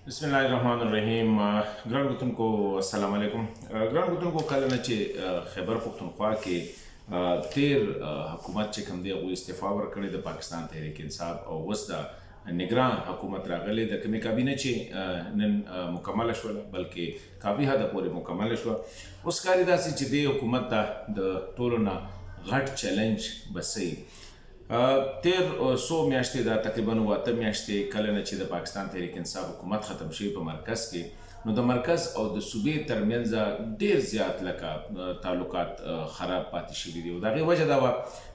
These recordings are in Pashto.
बिस्मिल्लाहिर्रहमानिर्रहीम। ګران کتونکو السلام علیکم. ګران کتونکو کله نه چې خیبر پښتونخوا کې تیر حکومت چې کوم دی هغوی استعفا ورکړې د پاکستان تحریک انصاف او اوس د نگران حکومت راغلی د کومې کابینه چې نن مکمله شوله بلکې کافي حده پورې مکمله شوه. اوس ښکاري داسې چې دې حکومت ته د ټولو نه غټ چیلنج بسوي. تیر څو میاشتې دا تقریبا 8 میاشتې کله نه چې د پاکستان تحریک انصاف حکومت ختم شوی په مرکز کې، نو د مرکز او د صوبې ترمنځ ډیر زیات لکه تعلقات خراب پاتې شوي دي. او د هغې وجه دا وه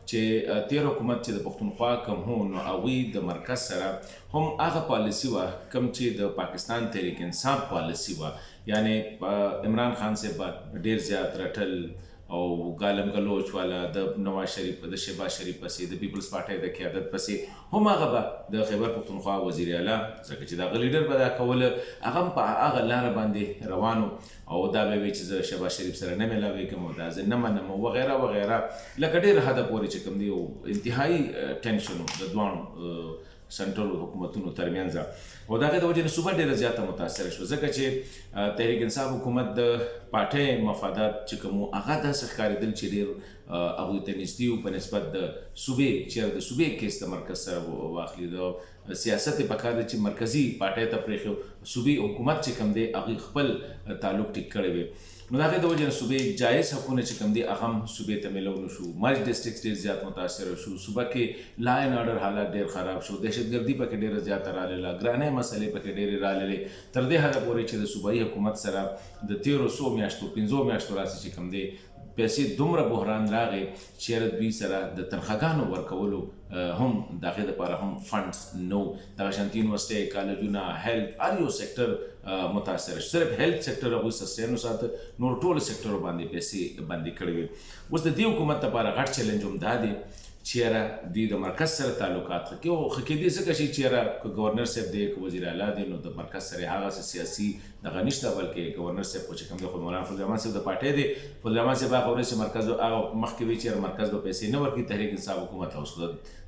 چې تیر حکومت چې د پښتونخوا کوم هو نو هغوی د مرکز سره هم هغه پالیسي وه کوم چې د پاکستان تحریک انصاف پالیسي وه، یعنی عمران خان صاحب ډیر زیات رټل او ګالم ګلوچ والا د نواز شریف د شهباز شریف پسې د پیپلز پارټۍ د قیادت پسې هم هغه به د خیبر پښتونخوا وزیر اعلی ځکه چې د هغه لیډر به دا کوله هغه هم په هغه لاره باندې روانو او دا به وي چې زه شهباز شریف سره نه میلاویږم او دا زه نه منم وغیره وغیره، لکه ډېر حده پورې چې کوم دی انتهایي ټینشن د دواړو سنټرل حکومتونو ترمنځ او د هغې د وجې نه صوبه ډېره زیاته متاثره شوه ځکه چې تحریک انصاف حکومت د پارټۍ مفادات چې کوم وو هغه داسې ښکارېدل چې ډېر هغوی ته نږدې وو په نسبت د صوبې چېرې د صوبې کیس د مرکز سره واخلي. د سیاست یې پکار دی چې مرکزي پارټۍ ته پرېښي، صوبې حکومت چې کوم دی هغوی خپل تعلق ټیک کړی وي. نو د هغې د وجې نه صوبې جایز حقونه چې کوم دي هغه هم صوبې ته میلو نه شو. مرج ډسټرکټ ډېر زیات متاثره شو. صوبه کې لا اینډ آرډر حالات ډېر خراب شو. دهشتګردي پکې ډېره زیاته راغله، ګرانۍ مسلې پکې ډېرې راغلې، تر دې حده پورې چې د صوبایي حکومت سره د تېرو 100 میاشتو 15 میاشتو راسې چې کوم دی پیسې دومره بحران راغی چې دوی سره د تنخواګانو ورکولو هم د هغې دپاره هم فنډز نه و. دغه شانتي یونیورسټۍ، کالجونه، هیلث، هر یو سیکټر متاثره شو. صرف هیلث سیکټر هغوی سسټین وساته، نور ټولو سیکټرو باندې پیسې بندي کړې وې. اوس د دې حکومت لپاره غټ چیلنج هم دا دی چیرې دوی د مرکز سره تعلقات ښه کړي او ښه کېدی ځکه چې چیرې که ګورنر صاحب دی که وزیر اعلی دی نو د مرکز سره هغسې سیاسي دغه نشته، بلکې ګورنر صاحب خو چې کوم دی خو مولانا فضل الرحمن صاحب د پارټۍ دی. فضل الرحمن صاحب هغه ورځ چې مرکز هغه مخکې وی چیرې مرکز به پیسې نه ورکړي تحریک انصاف حکومت اوس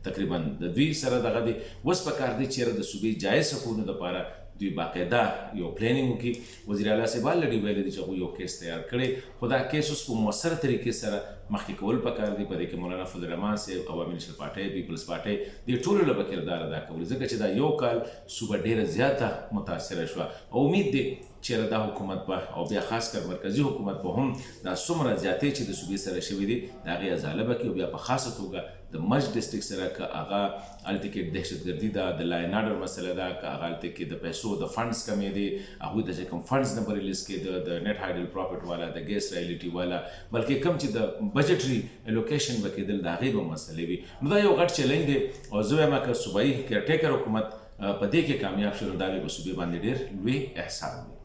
تقریبا د دوی سره دغه دی. اوس پکار دی چیرې د صوبې جایز حقونو دپاره دوی باقاعده یو پلانینګ وکړي. وزیر اعلی صاحب الریډي ویلی دی چې هغوی یو کیس تیار کړی، خو دا کیس اوس په مؤثره طریقې سره مخکې کول پکار دی. په دې کې مولانا فضل الرحمن صاحب، عوامي نیشنل پارټۍ، پیپلز پارټۍ دې ټولو له به کردار ادا کولی ځکه چې دا یو کال صوبه ډېره زیاته متاثره شوه. او امید دی چیرې دا حکومت به او بیا خاص کر مرکزي حکومت به هم دا څومره زیاتې چې د صوبې سره شوي دي د هغې ازاله به کړي او بیا په خاصه توګه د مرج ډسټرکټ سره که هغه هلته کې دهشتګردي ده، د لا اینډ آرډر مسله ده، که هغه هلته کې د پیسو د فنډز کمې دي، هغوی ته چې کوم فنډز نه به ریلیز کېده، د نیټ هایډل پراپرټ والا، د ګیس رایلټي والا، بلکې کوم چې د بجټري الوکیشن به کېدل د هغې به مسلې وي. نو دا یو غټ چیلنج دی او زه وایم که صوبایي کیرټیکر حکومت په دې کې کامیاب شو نو دا به په صوبې باندې ډېر لوی احسان وي.